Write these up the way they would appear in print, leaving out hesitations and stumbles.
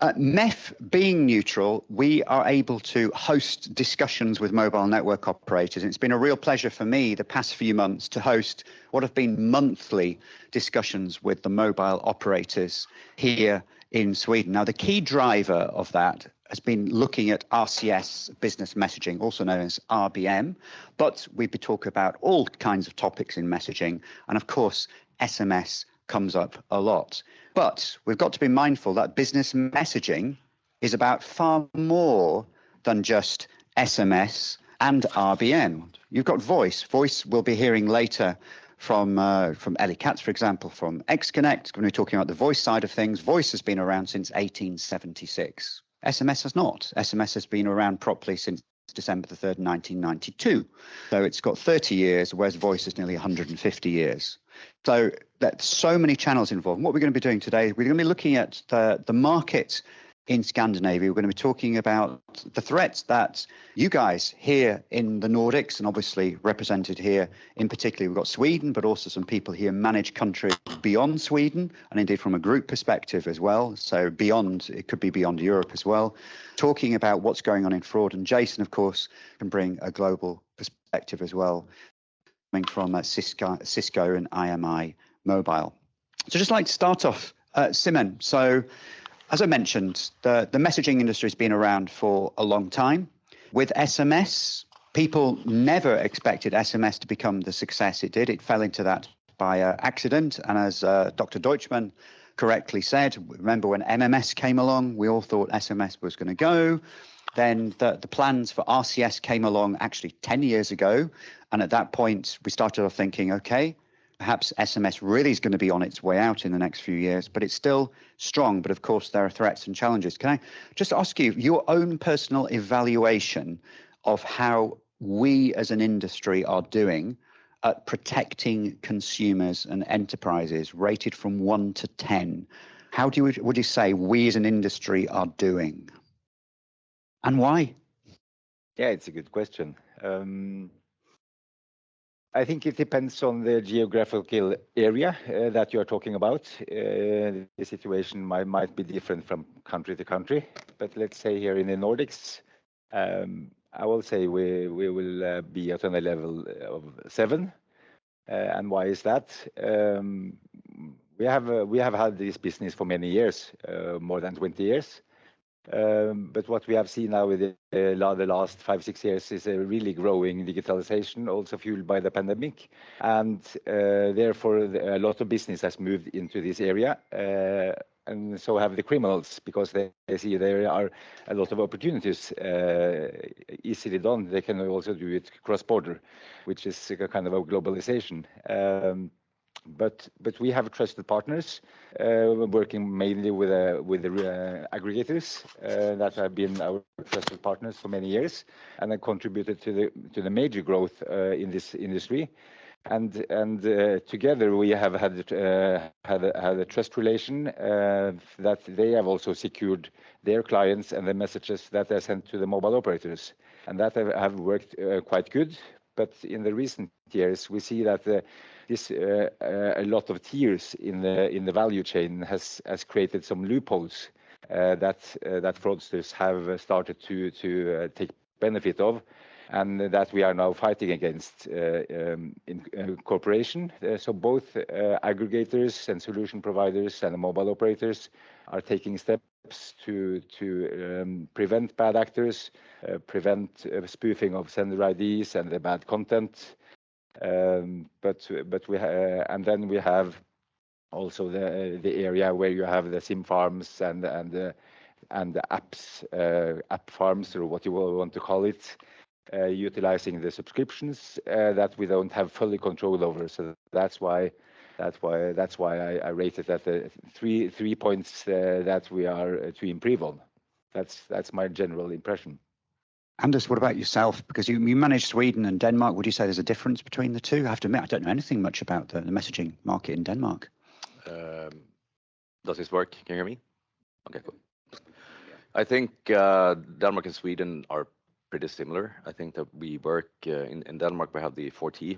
MEF being neutral, we are able to host discussions with mobile network operators. It's been a real pleasure for me the past few months to host what have been monthly discussions with the mobile operators here in Sweden. Now, the key driver of that has been looking at RCS business messaging, also known as RBM, but we talk about all kinds of topics in messaging, and of course, SMS comes up a lot. But we've got to be mindful that business messaging is about far more than just SMS and RBM. You've got voice. Voice we'll be hearing later from Ellie Katz, for example, from XConnect, when we're talking about the voice side of things. Voice has been around since 1876. SMS has not. SMS has been around properly since December the 3rd, 1992. So it's got 30 years, whereas voice is nearly 150 years. So that's so many channels involved. And what we're going to be doing today, we're going to be looking at the market in Scandinavia. We're going to be talking about the threats that you guys here in the Nordics, and obviously represented here in particular, we've got Sweden, but also some people here manage countries beyond Sweden, and indeed from a group perspective as well. So beyond, it could be beyond Europe as well, talking about what's going on in fraud. And Jason, of course, can bring a global perspective as well, coming from Cisco and IMI Mobile. So just like to start off, Simen, so as I mentioned, the messaging industry has been around for a long time. With SMS, people never expected SMS to become the success it did. It fell into that by accident. And as Dr. Deutschmann correctly said, remember when MMS came along, we all thought SMS was going to go. Then the plans for RCS came along actually 10 years ago. And at that point, we started off thinking, okay, perhaps SMS really is going to be on its way out in the next few years, but it's still strong. But of course, there are threats and challenges. Can I just ask you your own personal evaluation of how we as an industry are doing at protecting consumers and enterprises, rated from 1 to 10? How would you say we as an industry are doing? And why? Yeah, it's a good question. I think it depends on the geographical area that you are talking about. The situation might be different from country to country, but let's say here in the Nordics, I will say we will be at a level of 7. And why is that? We have had this business for many years, more than 20 years. But what we have seen now with the last 5-6 years is a really growing digitalization, also fueled by the pandemic. And therefore, a lot of business has moved into this area. And so have the criminals, because they see there are a lot of opportunities easily done. They can also do it cross-border, which is a kind of a globalization. But we have trusted partners working mainly with the aggregators that have been our trusted partners for many years and have contributed to the major growth in this industry. And together we have had a trust relation that they have also secured their clients and the messages that are sent to the mobile operators, and that have worked quite good. But in the recent years, we see that a lot of tiers in the value chain has created some loopholes that fraudsters have started to take benefit of, and that we are now fighting against in cooperation. So both aggregators and solution providers and the mobile operators are taking steps to prevent bad actors, prevent spoofing of sender IDs and the bad content. But and then we have also the area where you have the SIM farms and the apps, app farms, or what you will want to call it, utilizing the subscriptions that we don't have fully control over. So that's why I rated at the three points that we are to improve on. That's my general impression. Anders, what about yourself? Because you manage Sweden and Denmark. Would you say there's a difference between the two? I have to admit, I don't know anything much about the messaging market in Denmark. Does this work? Can you hear me? Okay, cool. I think Denmark and Sweden are pretty similar. I think that we work in Denmark. We have the 4T,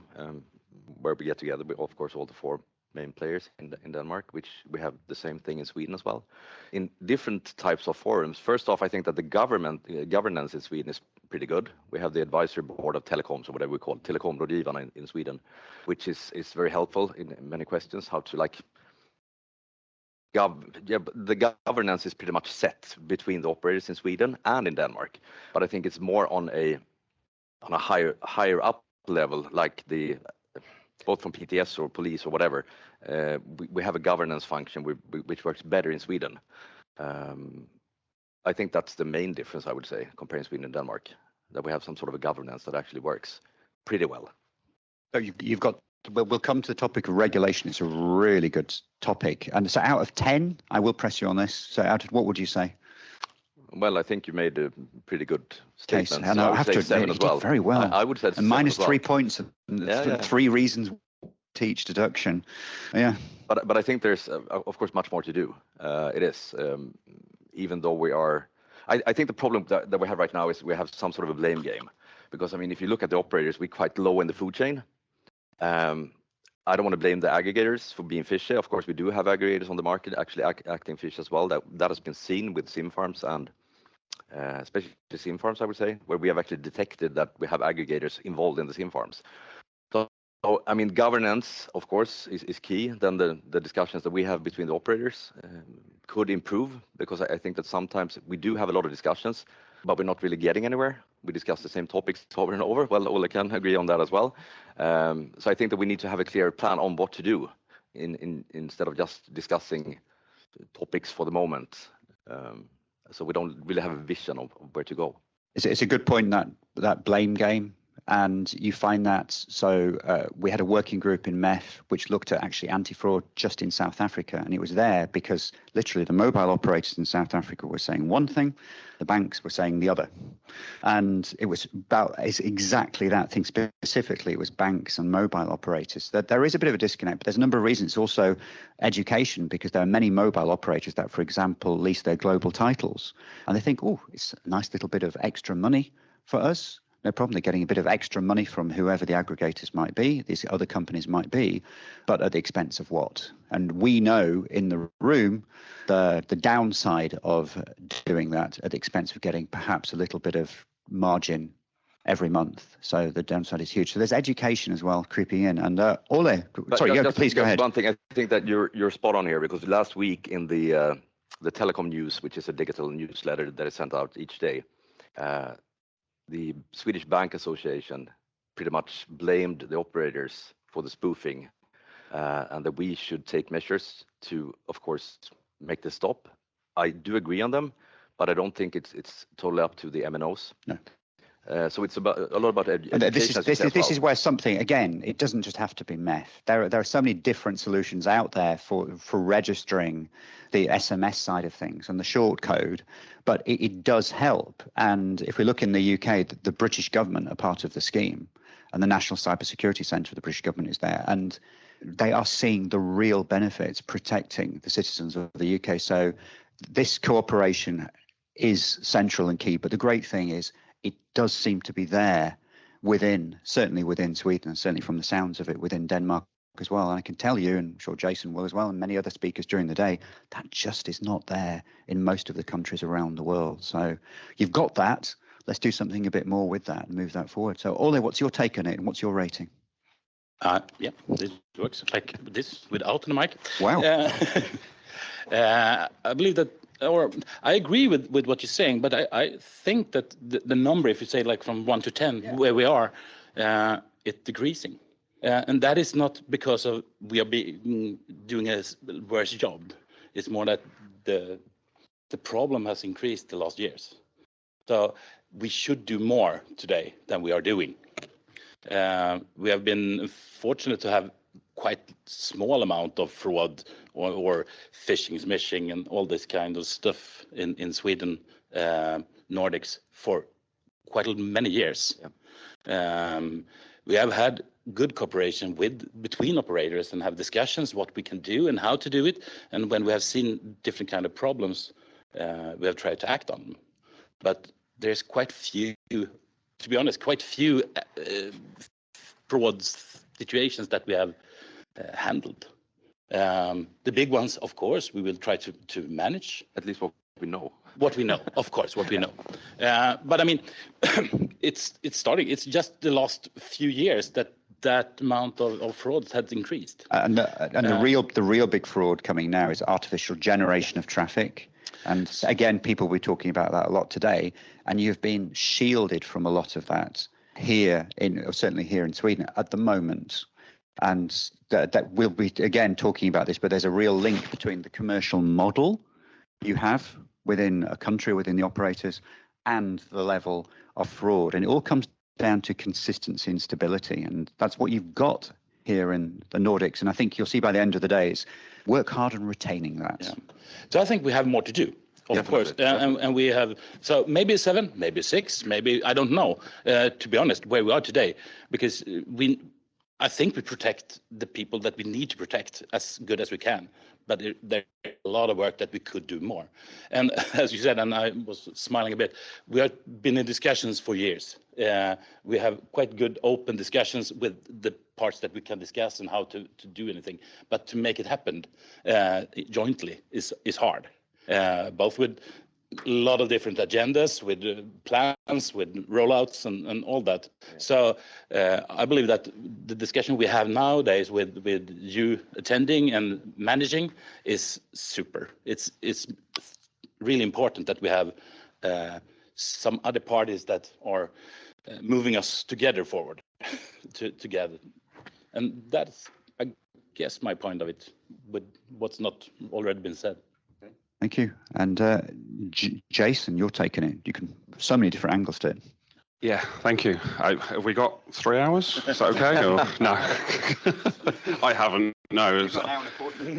where we get together, of course, all the 4 main players in Denmark, which we have the same thing in Sweden as well, in different types of forums. First off, I think that the governance in Sweden is pretty good. We have the advisory board of telecoms, or whatever we call it, Telekområdgivarna in Sweden, which is very helpful in many questions, how to like the governance is pretty much set between the operators in Sweden and in Denmark, but I think it's more on a higher up level, like both from PTS or police or whatever. We have a governance function which works better in Sweden. I think that's the main difference, I would say, comparing Sweden and Denmark, that we have some sort of a governance that actually works pretty well. So you've got. We'll come to the topic of regulation. It's a really good topic. And so out of 10, I will press you on this. So out of what would you say? Well, I think you made a pretty good statement. And I have to admit, you did very well. I would say and minus 3 points and 3 reasons to each deduction. Yeah. But I think there's, of course, much more to do. It is, even though we are... I think the problem that we have right now is we have some sort of a blame game. Because, I mean, if you look at the operators, we're quite low in the food chain. I don't want to blame the aggregators for being fishy. Of course, we do have aggregators on the market actually acting fish as well. That has been seen with sim farms and especially sim farms, I would say, where we have actually detected that we have aggregators involved in the sim farms. So I mean, governance, of course, is key. Then the discussions that we have between the operators could improve, because I think that sometimes we do have a lot of discussions, but we're not really getting anywhere. We discuss the same topics over and over. Well, Olle can agree on that as well. So I think that we need to have a clear plan on what to do instead of just discussing topics for the moment. So we don't really have a vision of where to go. It's a good point, that blame game. And you find that, so we had a working group in MEF which looked at actually anti-fraud just in South Africa, and it was there because literally the mobile operators in South Africa were saying one thing, the banks were saying the other. And it's exactly that thing. Specifically, it was banks and mobile operators. That there is a bit of a disconnect, but there's a number of reasons. Also education, because there are many mobile operators that, for example, lease their global titles, and they think, oh, it's a nice little bit of extra money for us. No problem, they're getting a bit of extra money from whoever the aggregators might be, these other companies might be, but at the expense of what? And we know in the room the downside of doing that at the expense of getting perhaps a little bit of margin every month. So the downside is huge. So there's education as well creeping in. And Olle, please go ahead. One thing, I think that you're spot on here, because last week in the Telecom News, which is a digital newsletter that is sent out each day, the Swedish Bank Association pretty much blamed the operators for the spoofing, and that we should take measures to, of course, make this stop. I do agree on them, but I don't think it's totally up to the MNOs. No. So it's a lot about education. This is where something, again, it doesn't just have to be meth. There are so many different solutions out there for registering the SMS side of things and the short code, but it does help. And if we look in the UK, the British government are part of the scheme, and the National Cybersecurity Centre of the British government is there, and they are seeing the real benefits protecting the citizens of the UK. So this cooperation is central and key, but the great thing is it does seem to be there certainly within Sweden, and certainly from the sounds of it within Denmark as well. And I can tell you, and I'm sure Jason will as well, and many other speakers during the day, that just is not there in most of the countries around the world. So you've got that. Let's do something a bit more with that and move that forward. So Olle, what's your take on it and what's your rating? Yeah, this works like this without the mic. Wow. I believe that, or I agree with what you're saying, but I think that the number, if you say like from 1 to 10, where we are, it's decreasing. And that is not because of we are doing a worse job. It's more that the problem has increased the last years. So we should do more today than we are doing. We have been fortunate to have quite small amount of fraud or phishing, smishing, and all this kind of stuff in Sweden, Nordics, for quite many years. Yeah. We have had good cooperation between operators and have discussions what we can do and how to do it. And when we have seen different kind of problems, we have tried to act on them. But there's quite few, to be honest, fraud situations that we have handled. The big ones, of course, we will try to manage. At least what we know. What we know, of course, what we know. But I mean, it's starting. It's just the last few years that amount of frauds has increased. And the real big fraud coming now is artificial generation of traffic. And again, people will be talking about that a lot today. And you've been shielded from a lot of that certainly here in Sweden at the moment. And that we'll be again talking about this, but there's a real link between the commercial model you have within a country, within the operators, and the level of fraud. And it all comes down to consistency and stability. And that's what you've got here in the Nordics. And I think you'll see by the end of the day is work hard on retaining that. Yeah. So I think we have more to do, of course. And we have, so maybe 7, maybe 6, maybe, I don't know, to be honest, where we are today, because I think we protect the people that we need to protect as good as we can. But there's a lot of work that we could do more. And as you said, and I was smiling a bit, we have been in discussions for years. We have quite good open discussions with the parts that we can discuss and how to do anything. But to make it happen jointly is hard, both with a lot of different agendas, with plans, with rollouts and all that. So I believe that the discussion we have nowadays with you attending and managing is super. It's really important that we have some other parties that are moving us together forward together. And that's, I guess, my point of it, with what's not already been said. Thank you. And Jason, you're taking it. You can so many different angles to it. Yeah, thank you. Have we got 3 hours? Is that okay? Or no? I haven't. No.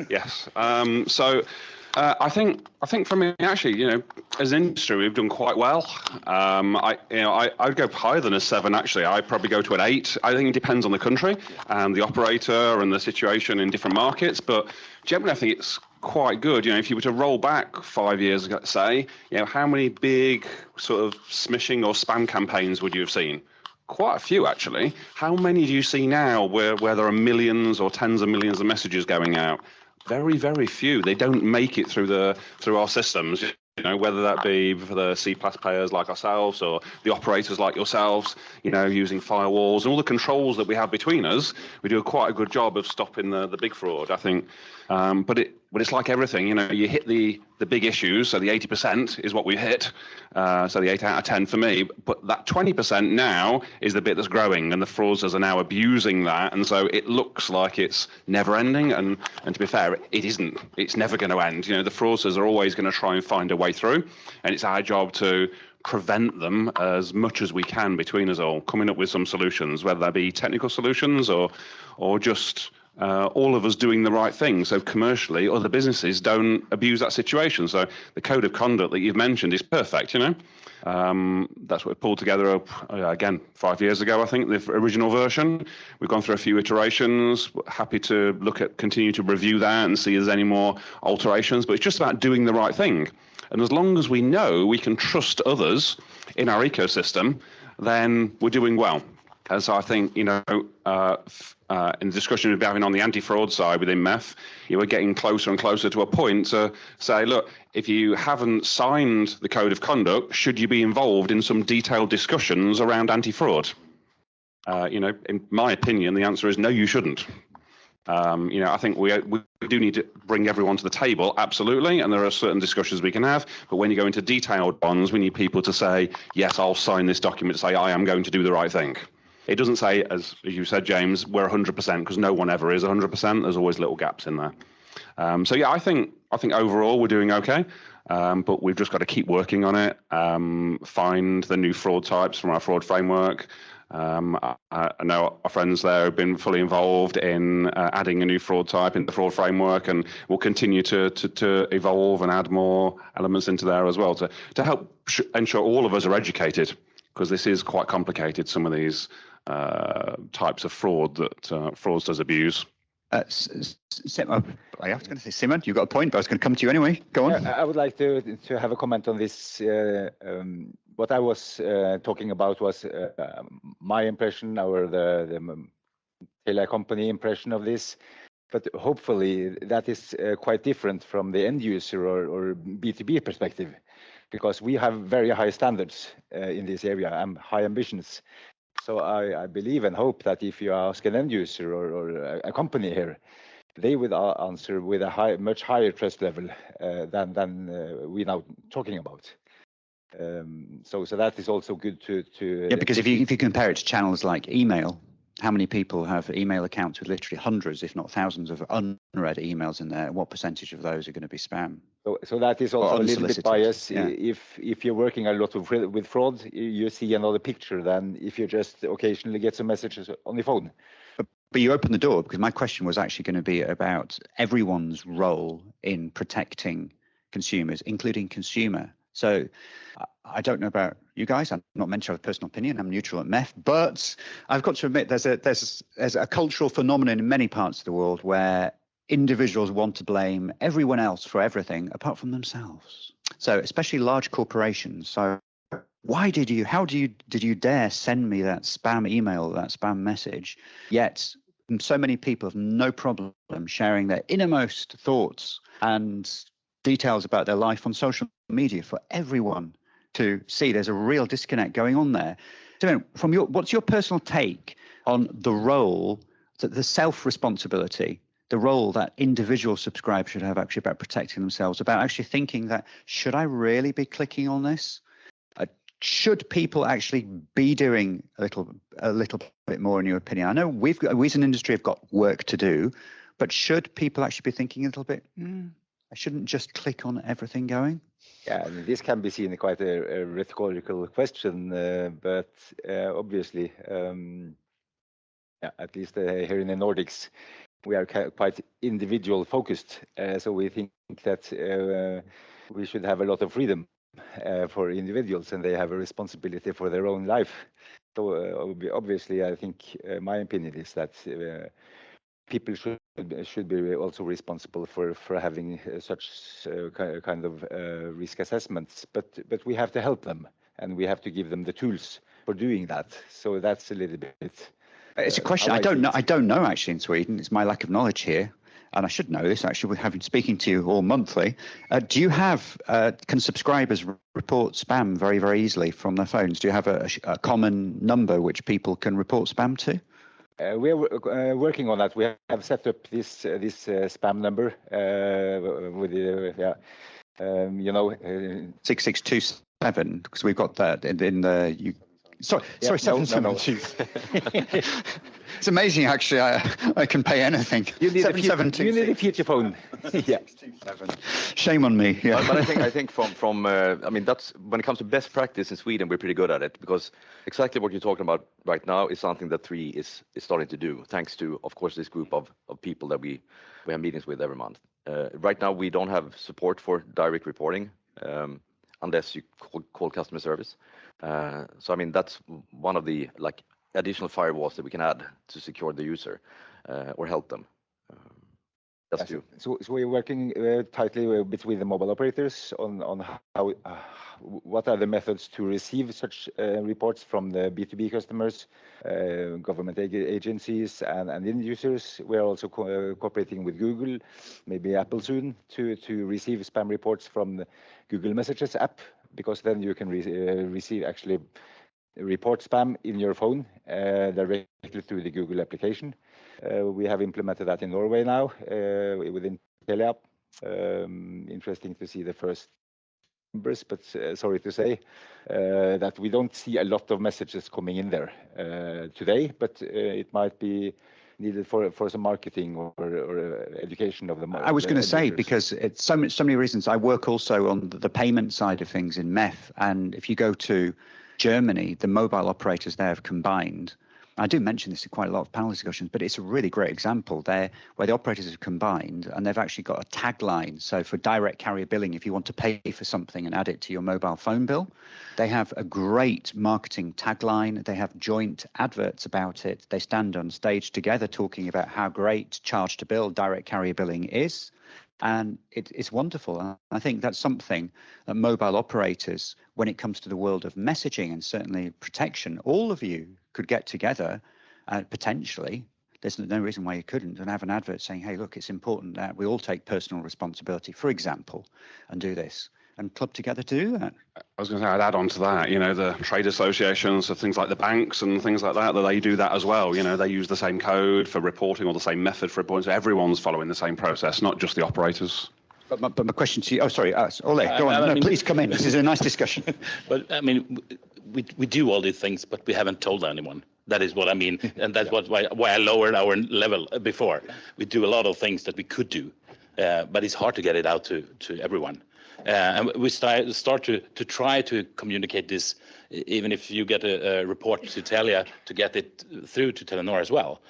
Yes. I think for me, actually, as an industry, we've done quite well. I'd go higher than a 7. Actually, I'd probably go to an 8. I think it depends on the country and the operator and the situation in different markets. But generally, I think it's quite good. If you were to roll back 5 years, let's say, how many big sort of smishing or spam campaigns would you have seen? Quite a few, actually. How many do you see now where there are millions or tens of millions of messages going out? Very, very few. They don't make it through our systems. Whether that be for the C-Pass players like ourselves or the operators like yourselves, using firewalls and all the controls that we have between us, we do quite a good job of stopping the big fraud, I think. But it's like everything, you hit the big issues, so the 80% is what we hit, so the 8 out of 10 for me. But that 20% now is the bit that's growing, and the fraudsters are now abusing that, and so it looks like it's never ending. And to be fair, it isn't. It's never going to end. The fraudsters are always going to try and find a way through, and it's our job to prevent them as much as we can between us all, coming up with some solutions, whether that be technical solutions or just all of us doing the right thing. So commercially, other businesses don't abuse that situation. So the code of conduct that you've mentioned is perfect, That's what we pulled together, again, 5 years ago, I think, the original version. We've gone through a few iterations. We're happy to continue to review that and see if there's any more alterations. But it's just about doing the right thing. And as long as we know we can trust others in our ecosystem, then we're doing well. And so I think, in the discussion we've been having on the anti-fraud side within MEF, we're getting closer and closer to a point to say, look, if you haven't signed the code of conduct, should you be involved in some detailed discussions around anti-fraud? In my opinion, the answer is no, you shouldn't. I think we do need to bring everyone to the table, absolutely, and there are certain discussions we can have, but when you go into detailed ones, we need people to say, yes, I'll sign this document to say I am going to do the right thing. It doesn't say, as you said, James, we're 100%, because no one ever is 100%. There's always little gaps in there. I think overall we're doing okay, but we've just got to keep working on it, find the new fraud types from our fraud framework. I know our friends there have been fully involved in adding a new fraud type into the fraud framework, and we'll continue to evolve and add more elements into there as well to help ensure all of us are educated, because this is quite complicated, some of these types of fraud that fraudsters abuse. I was going to say, Simen, you got a point, but I was going to come to you anyway. Go on. I would like to have a comment on this. What I was talking about was my impression, or the Telia company impression of this. But hopefully that is quite different from the end user or B2B perspective, because we have very high standards in this area and high ambitions. So I believe and hope that if you ask an end user or a company here, they would answer with a much higher trust level than we're now talking about. So that is also good to yeah, because if you compare it to channels like email, how many people have email accounts with literally hundreds, if not thousands, of unread emails in there? What percentage of those are going to be spam? So that is also a little bit biased. Yeah. If you're working a lot with fraud, you see another picture than if you just occasionally get some messages on the phone. But you opened the door, because my question was actually going to be about everyone's role in protecting consumers, including consumer. So I don't know about you guys. I'm not meant to have a personal opinion. I'm neutral at MEF, but I've got to admit there's a cultural phenomenon in many parts of the world where individuals want to blame everyone else for everything apart from themselves. So especially large corporations. So did you dare send me that spam email, that spam message? Yet so many people have no problem sharing their innermost thoughts and details about their life on social media for everyone to see. There's a real disconnect going on there. So what's your personal take on the role, the self-responsibility, the role that individual subscribers should have actually about protecting themselves, about actually thinking that, should I really be clicking on this? Should people actually be doing a little bit more, in your opinion? I know we as an industry have got work to do, but should people actually be thinking a little bit, I shouldn't just click on everything going? Yeah, I mean, this can be seen quite a rhetorical question, but obviously, at least here in the Nordics, we are quite individual focused. So we think that we should have a lot of freedom for individuals, and they have a responsibility for their own life. So obviously, I think my opinion is that people should be also responsible for having such kind of risk assessments, but we have to help them, and we have to give them the tools for doing that. So that's a little bit. It's a question I don't know actually in Sweden. It's my lack of knowledge here, and I should know this actually. With speaking to you all monthly, do you have can subscribers report spam very, very easily from their phones? Do you have a common number which people can report spam to? We are working on that. We have set up this spam number with the 6627, because we've got that in the. Sorry, 772. No. It's amazing, actually. I can pay anything. You need a future phone. Yeah. Shame on me. Yeah. But I think from I mean, that's when it comes to best practice in Sweden, we're pretty good at it, because exactly what you're talking about right now is something that 3 is starting to do, thanks to, of course, this group of people that we have meetings with every month. Right now, we don't have support for direct reporting unless you call customer service. So I mean, that's one of the additional firewalls that we can add to secure the user or help them. That's true. So we're working tightly between the mobile operators on how what are the methods to receive such reports from the B2B customers, government agencies, and end users. We're also cooperating with Google, maybe Apple soon, to receive spam reports from the Google Messages app, because then you can receive actually report spam in your phone directly through the Google application. We have implemented that in Norway now within Telia. Interesting to see the first numbers, but sorry to say that we don't see a lot of messages coming in there today, but it might be needed for some marketing or education of the market. I was going to say, because it's so many reasons. I work also on the payment side of things in MEF, and if you go to Germany, the mobile operators there have combined. I do mention this in quite a lot of panel discussions, but it's a really great example there where the operators have combined and they've actually got a tagline. So for direct carrier billing, if you want to pay for something and add it to your mobile phone bill, they have a great marketing tagline. They have joint adverts about it. They stand on stage together talking about how great charge to bill direct carrier billing is. And it's wonderful. And I think that's something that mobile operators, when it comes to the world of messaging and certainly protection, all of you could get together potentially, there's no reason why you couldn't, and have an advert saying, hey, look, it's important that we all take personal responsibility, for example, and do this, and club together to do that. I was going to say, I'd add on to that, the trade associations, so things like the banks and things like that they do that as well. They use the same code for reporting or the same method for reporting. So everyone's following the same process, not just the operators. But my question to you, Olle, go on. Please come in. This is a nice discussion. But I mean, we do all these things, but we haven't told anyone. That is what I mean, and that's why I lowered our level before. We do a lot of things that we could do, but it's hard to get it out to everyone. And we start to try to communicate this, even if you get a report to Telia, to get it through to Telenor as well,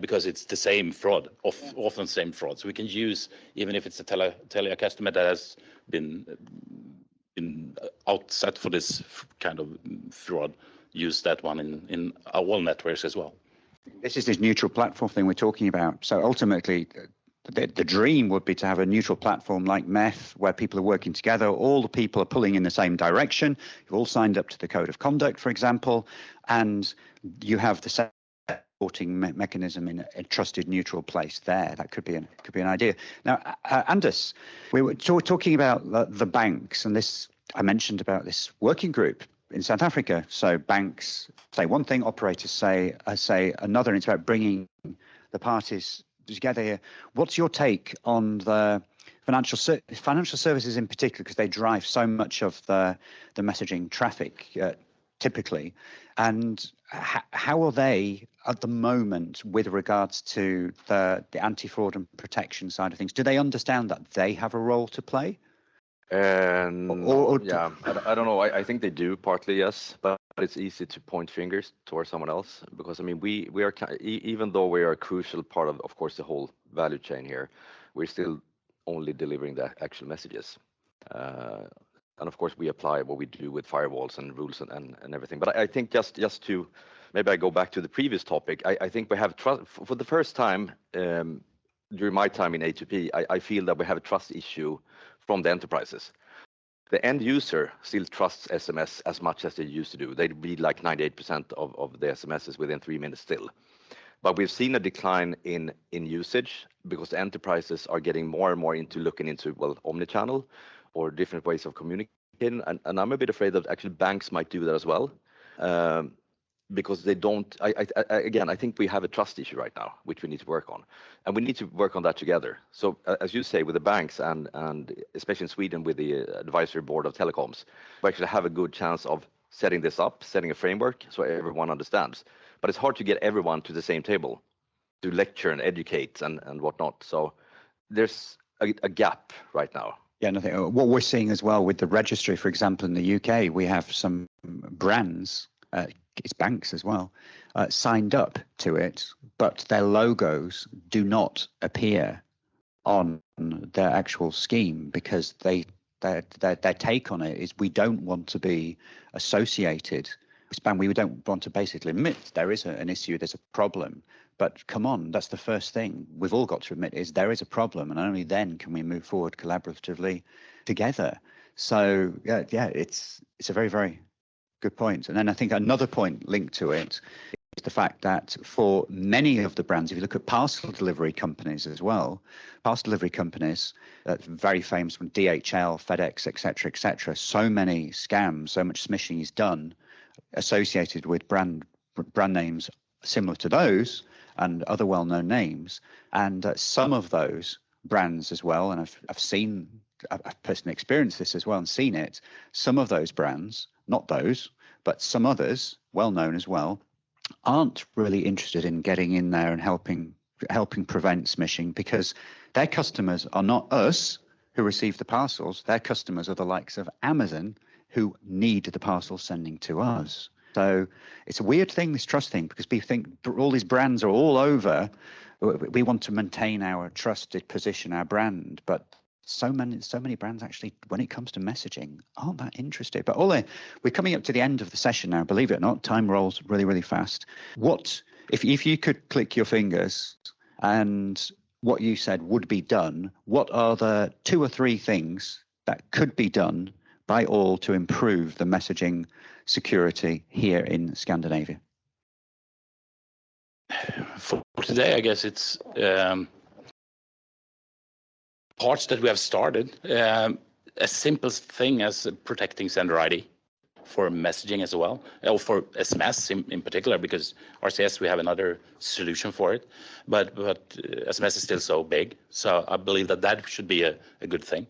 because it's the same fraud, often the same fraud. So we can use, even if it's a Telia customer that has been outset for this kind of fraud, use that one in all networks as well. This is this neutral platform thing we're talking about. So ultimately, the dream would be to have a neutral platform like MEF, where people are working together, all the people are pulling in the same direction, you've all signed up to the code of conduct, for example, and you have the same reporting mechanism in a trusted neutral place there. That could be an idea. Now, Anders, we were talking about the banks, and this I mentioned about this working group in South Africa. So banks say one thing, operators say another, and it's about bringing the parties together here. What's your take on the financial services in particular, because they drive so much of the messaging traffic typically, and how are they at the moment with regards to the anti-fraud and protection side of things? Do they understand that they have a role to play? Yeah, I don't know. I think they do partly, yes, but it's easy to point fingers towards someone else, because I mean we are, even though we are a crucial part of course the whole value chain here, we're still only delivering the actual messages, and of course we apply what we do with firewalls and rules and everything. But I think just to maybe I go back to the previous topic, I think we have trust for the first time during my time in A2P. I feel that we have a trust issue from the enterprises. The end user still trusts SMS as much as they used to do. They read like 98% of the SMSs within 3 minutes still. But we've seen a decline in usage because the enterprises are getting more and more into looking into, well, omnichannel or different ways of communicating. And I'm a bit afraid that actually banks might do that as well. Because they don't, I think we have a trust issue right now, which we need to work on. And we need to work on that together. So as you say, with the banks and especially in Sweden with the advisory board of telecoms, we actually have a good chance of setting this up, setting a framework so everyone understands. But it's hard to get everyone to the same table to lecture and educate and whatnot. So there's a gap right now. Yeah, and I think what we're seeing as well with the registry, for example, in the UK, we have some brands, it's banks as well, signed up to it, but their logos do not appear on their actual scheme because their take on it is we don't want to be associated with spam. We don't want to basically admit there is an issue, there's a problem. But come on, that's the first thing we've all got to admit is there is a problem, and only then can we move forward collaboratively together. So yeah, it's a very, very good point. And then I think another point linked to it is the fact that for many of the brands, if you look at parcel delivery companies as well, parcel delivery companies, very famous from DHL, FedEx, etc., so many scams, so much smishing is done associated with brand names similar to those and other well-known names. And some of those brands as well, and I've personally experienced this as well and seen it, some of those brands, not those, but some others, well-known as well, aren't really interested in getting in there and helping prevent smishing, because their customers are not us who receive the parcels. Their customers are the likes of Amazon who need the parcels sending to us. So it's a weird thing, this trust thing, because people think all these brands are all over. We want to maintain our trusted position, our brand, but so many brands actually, when it comes to messaging, aren't that interested. But Olle, we're coming up to the end of the session now. Believe it or not, time rolls really, really fast. What if you could click your fingers and what you said would be done? What are the 2 or 3 things that could be done by all to improve the messaging security here in Scandinavia? For today, I guess it's parts that we have started. A simple thing as protecting sender ID for messaging as well, or for SMS in particular, because RCS we have another solution for it, but SMS is still so big, so I believe that should be a good thing.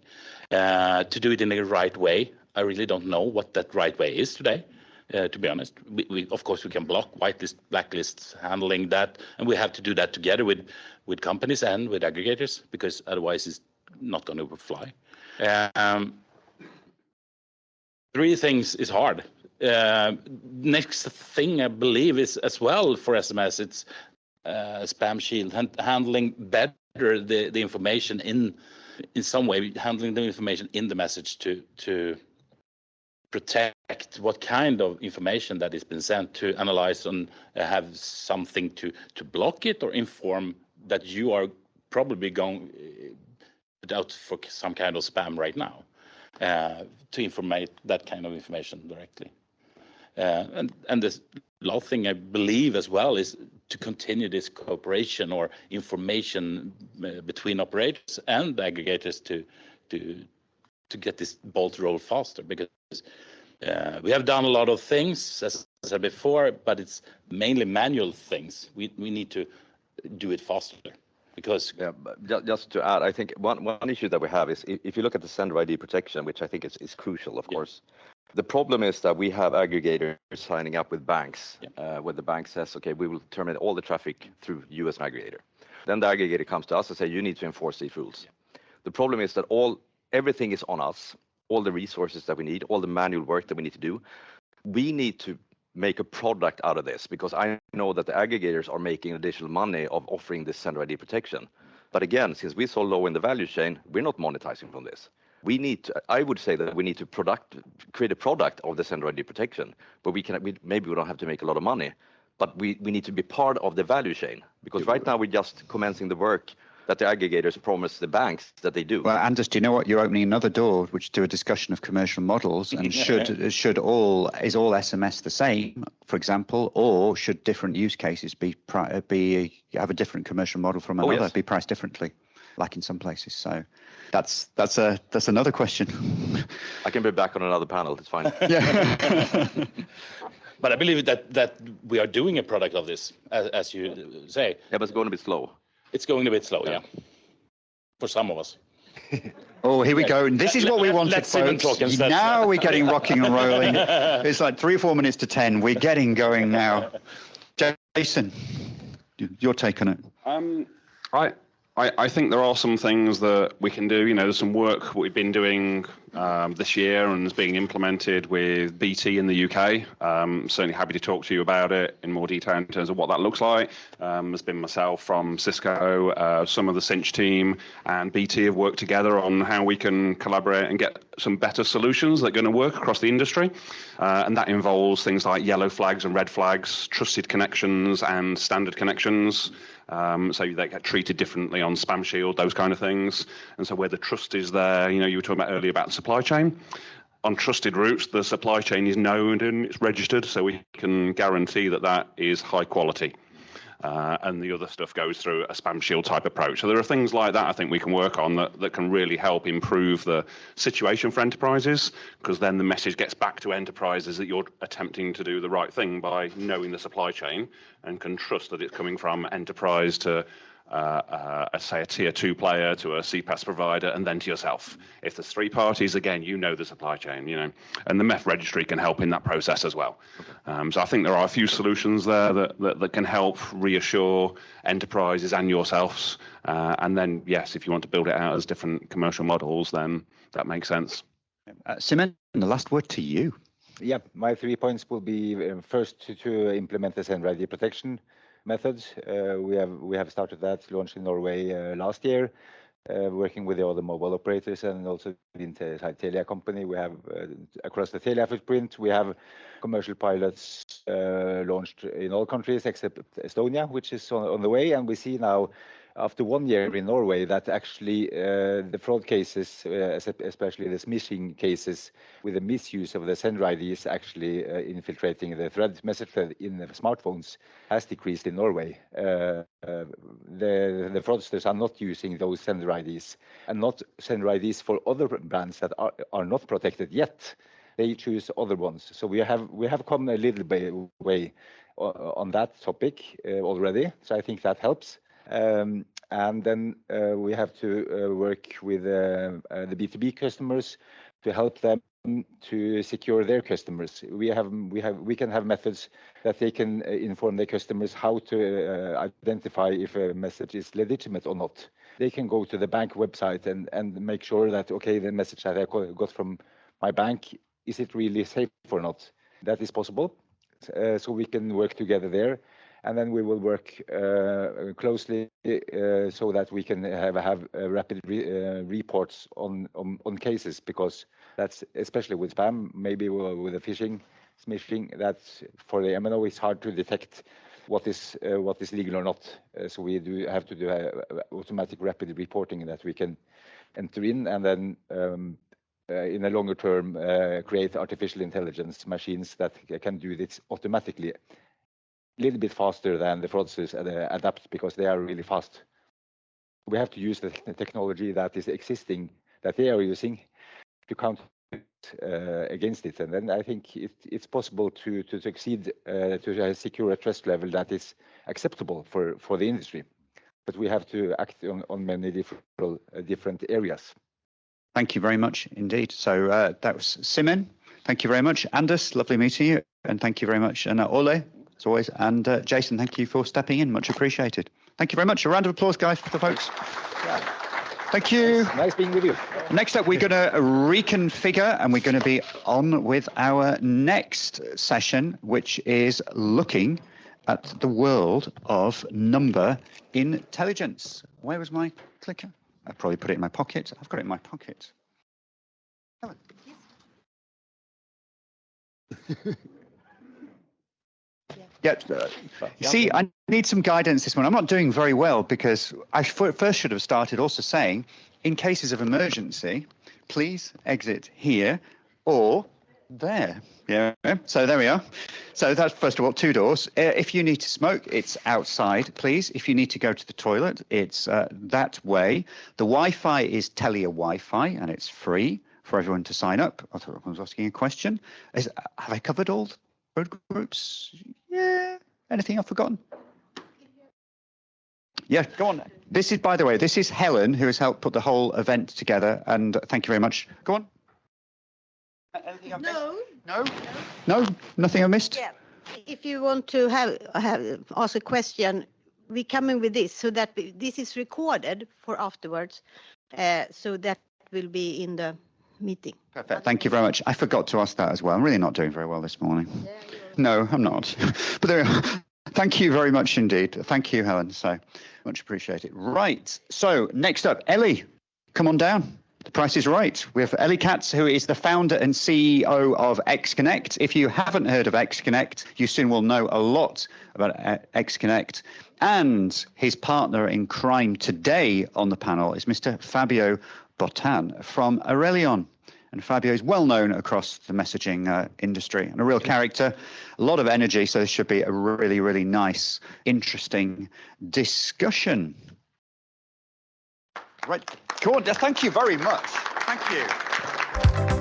To do it in the right way, I really don't know what that right way is today. To be honest, we of course we can block, whitelist, blacklists, handling that, and we have to do that together with companies and with aggregators, because otherwise it's not going to fly. Three things is hard. Next thing I believe is as well for SMS, it's spam shield, handling better the information in some way, handling the information in the message to protect what kind of information that has been sent, to analyze and have something to block it or inform that you are probably going put out for some kind of spam right now, to informate that kind of information directly. And the last thing I believe as well is to continue this cooperation or information between operators and aggregators to get this ball to roll faster, because we have done a lot of things, as I said before, but it's mainly manual things. We need to do it faster. Because just to add, I think one issue that we have is if you look at the sender ID protection, which I think is crucial, of course. The problem is that we have aggregators signing up with banks, where the bank says, okay, we will terminate all the traffic through you as an aggregator. Then the aggregator comes to us and say, you need to enforce these rules. The problem is that everything is on us, all the resources that we need, all the manual work that we need to do. We need to make a product out of this, because I know that the aggregators are making additional money of offering this sender ID protection. But again, since we're so low in the value chain, we're not monetizing from this. I would say that we need to create a product of the sender ID protection, but maybe we don't have to make a lot of money, but we need to be part of the value chain, because right now we're just commencing the work that the aggregators promise the banks that they do. Well, Anders, do you know what? You're opening another door, which to a discussion of commercial models, and is all SMS the same, for example, or should different use cases have a different commercial model from another, be priced differently, like in some places? So that's another question. I can be back on another panel. It's fine. Yeah. But I believe that we are doing a product of this, as you say. Yeah, but it's going a bit slow. It's going a bit slow, yeah. For some of us. Oh, here we go. And this is what we wanted, folks. Now we're getting rocking and rolling. It's like 3 or 4 minutes to 10. We're getting going now. Jason, your take on it. I think there are some things that we can do. There's some work we've been doing this year and is being implemented with BT in the UK. Certainly happy to talk to you about it in more detail in terms of what that looks like. There's been myself from Cisco, some of the Cinch team, and BT have worked together on how we can collaborate and get some better solutions that are going to work across the industry. And that involves things like yellow flags and red flags, trusted connections and standard connections. So they get treated differently on Spam Shield, those kind of things. And so where the trust is there, you were talking about earlier about the supply chain. On trusted routes, the supply chain is known and it's registered, so we can guarantee that is high quality. And the other stuff goes through a Spam Shield type approach. So there are things like that I think we can work on that can really help improve the situation for enterprises, because then the message gets back to enterprises that you're attempting to do the right thing by knowing the supply chain and can trust that it's coming from enterprise to say a tier 2 player to a CPaaS provider and then to yourself. If there's 3 parties, again, the supply chain, and the MEF registry can help in that process as well. So I think there are a few solutions there that can help reassure enterprises and yourselves. And then, yes, if you want to build it out as different commercial models, then that makes sense. Simen, the last word to you. Yeah, my 3 points will be first to implement the sender ID protection methods. We have started that, launched in Norway last year, working with the other mobile operators and also inside Telia company. We have across the Telia footprint, we have commercial pilots launched in all countries except Estonia, which is on the way, and we see now after 1 year in Norway that actually the fraud cases, especially the smishing cases with the misuse of the sender IDs actually infiltrating the message thread in the smartphones has decreased in Norway. The fraudsters are not using those sender IDs and not sender IDs for other brands that are not protected yet. They choose other ones. So we have come a little bit way on that topic already. So I think that helps. And then we have to work with the B2B customers to help them to secure their customers. We can have methods that they can inform their customers how to identify if a message is legitimate or not. They can go to the bank website and make sure that, okay, the message that I got from my bank, is it really safe or not? That is possible. So we can work together there. And then we will work closely so that we can have rapid reports on cases, because that's, especially with spam, maybe with the phishing, smishing, that's for the MNO, it's hard to detect what is legal or not. So we do have to do automatic rapid reporting that we can enter in, and then in a longer term create artificial intelligence machines that can do this automatically. A little bit faster than the fraudsters adapt, because they are really fast. We have to use the technology that is existing, that they are using, to counter against it. And then I think it's possible to succeed to secure a trust level that is acceptable for the industry. But we have to act on many different areas. Thank you very much indeed. So that was Simen. Thank you very much. Anders, lovely meeting you. And thank you very much. And Olle, as always. And Jason, thank you for stepping in. Much appreciated. Thank you very much. A round of applause, guys, for the folks. Yeah. Thank you. Nice being with you. Next up, we're going to reconfigure, and we're going to be on with our next session, which is looking at the world of number intelligence. Where was my clicker? I probably put it in my pocket. I've got it in my pocket. Helen. Yeah. See, I need some guidance this one. I'm not doing very well, because I first should have started also saying, in cases of emergency, please exit here or there. Yeah. So there we are. So that's, first of all, 2 doors. If you need to smoke, it's outside, please. If you need to go to the toilet, it's that way. The Wi-Fi is Telia Wi-Fi, and it's free for everyone to sign up. I thought I was asking a question. Have I covered all the road groups? Yeah. Anything I've forgotten? Yeah, go on. This is, by the way, this is Helen, who has helped put the whole event together, and thank you very much. Go on. Anything I've missed? No, nothing I missed. Yeah. If you want to ask a question, we come in with this so that this is recorded for afterwards, so that will be in the meeting. Perfect. Thank you very much. I forgot to ask that as well. I'm really not doing very well this morning. Yeah, no, I'm not. But there we are. Thank you very much indeed. Thank you, Helen. So much appreciated. Right. So next up, Ellie, come on down. The price is right. We have Ellie Katz, who is the founder and CEO of XConnect. If you haven't heard of XConnect, you soon will know a lot about XConnect. And his partner in crime today on the panel is Mr. Fabio Botan from Aurelion. And Fabio is well known across the messaging industry and a real character, a lot of energy. So this should be a really, really nice, interesting discussion. Right. Cool. Thank you very much. Thank you.